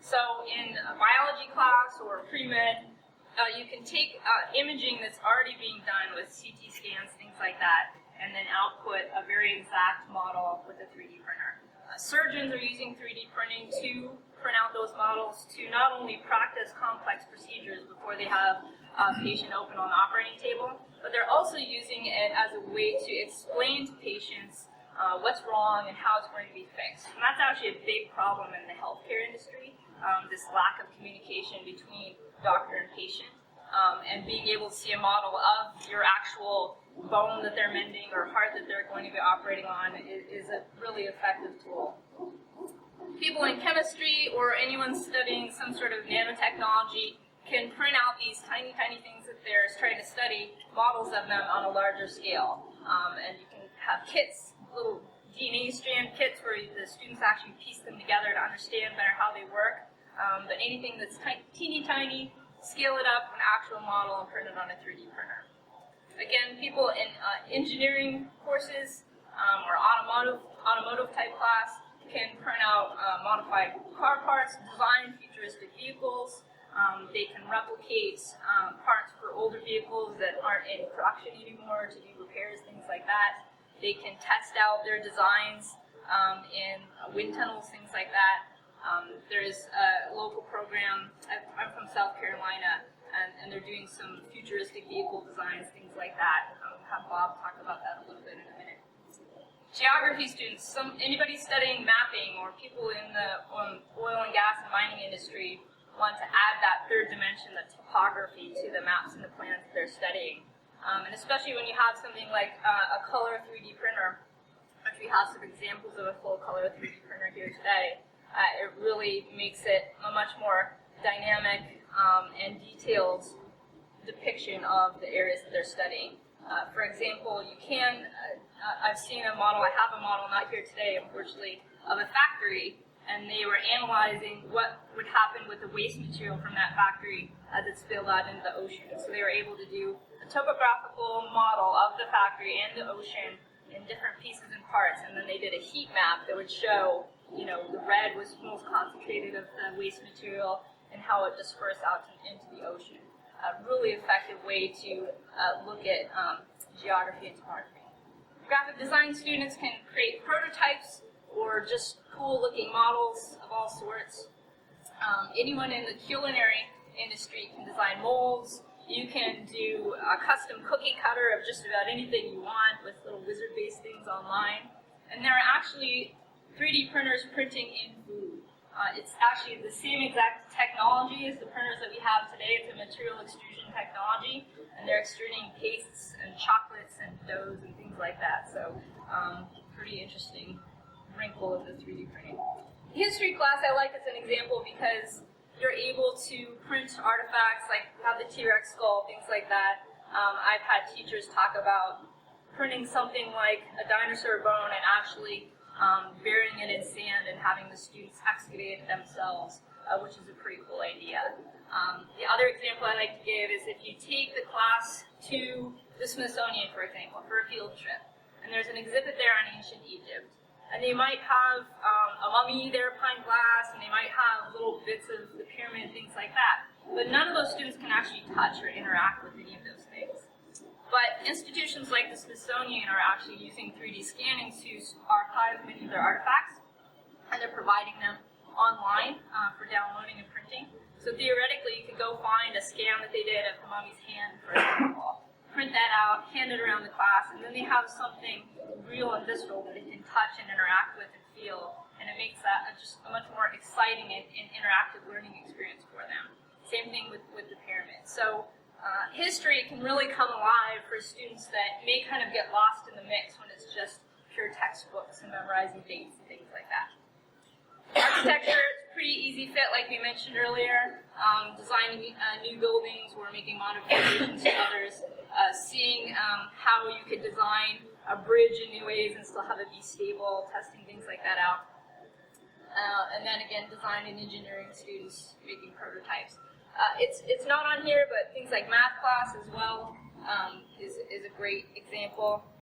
So in a biology class or pre-med, you can take imaging that's already being done with CT scans, things like that, and then output a very exact model with a 3D printer. Surgeons are using 3D printing to print out those models to not only practice complex procedures before they have a patient open on the operating table, but they're also using it as a way to explain to patients what's wrong and how it's going to be fixed. And that's actually a big problem in the healthcare industry, this lack of communication between doctor and patient, and being able to see a model of your actual bone that they're mending or heart that they're going to be operating on is a really effective tool. People in chemistry or anyone studying some sort of nanotechnology can print out these tiny, tiny things that they're trying to study, models of them on a larger scale. And you can have kits, little DNA strand kits where the students actually piece them together to understand better how they work. But anything that's teeny tiny, scale it up to an actual model and print it on a 3D printer. Again, people in engineering courses or automotive type class can print out modified car parts, design futuristic vehicles. They can replicate parts for older vehicles that aren't in production anymore to do repairs, things like that. They can test out their designs in wind tunnels, things like that. There's a local program, I'm from South Carolina, and they're doing some futuristic vehicle designs, things like that. I'll have Bob talk about that a little bit in a minute. Geography students, anybody studying mapping or people in the oil and gas and mining industry want to add that third dimension, the topography, to the maps and the plans that they're studying. And especially when you have something like a color 3D printer, which we have some examples of a full color 3D printer here today, it really makes it a much more dynamic and detailed depiction of the areas that they're studying. For example, you can, I've seen a model, I have a model, not here today, unfortunately, of a factory, and they were analyzing what would happen with the waste material from that factory as it spilled out into the ocean. So they were able to do a topographical model of the factory and the ocean in different pieces and parts, and then they did a heat map that would show, you know, the red was most concentrated of the waste material and how it dispersed out into the ocean. A really effective way to look at geography and topography. Graphic design students can create prototypes or just cool-looking models of all sorts. Anyone in the culinary industry can design molds. You can do a custom cookie cutter of just about anything you want with little wizard-based things online. And there are actually 3D printers printing in food. It's actually the same exact technology as the printers that we have today. It's a material extrusion technology, and they're extruding pastes and chocolates and doughs and things like that. So, pretty interesting wrinkle of the 3D printing. History class I like as an example because you're able to print artifacts like have the T-Rex skull, things like that. I've had teachers talk about printing something like a dinosaur bone and actually burying it in sand and having the students excavate it themselves, which is a pretty cool idea. The other example I like to give is if you take the class to the Smithsonian, for example, for a field trip, and there's an exhibit there on ancient Egypt, and they might have a mummy there behind glass, and they might have little bits of the pyramid, things like that. But none of those students can actually touch or interact with any of those things. But institutions like the Smithsonian are actually using 3D scanning to archive many of their artifacts, and they're providing them online for downloading and printing. So theoretically, you could go find a scan that they did of the mummy's hand, for example, print that out, hand it around the class, and then they have something real and visceral that they can touch and interact with and feel, and it makes that just a much more exciting and interactive learning experience for them. Same thing with the pyramid. So history can really come alive for students that may kind of get lost in the mix when it's just pure textbooks and memorizing dates and things like that. Architecture, it's a pretty easy fit, like we mentioned earlier. Designing new buildings or making modifications to others. Seeing how you could design a bridge in new ways and still have it be stable, testing things like that out. And then again, design and engineering students making prototypes. It's not on here, but things like math class as well is a great example.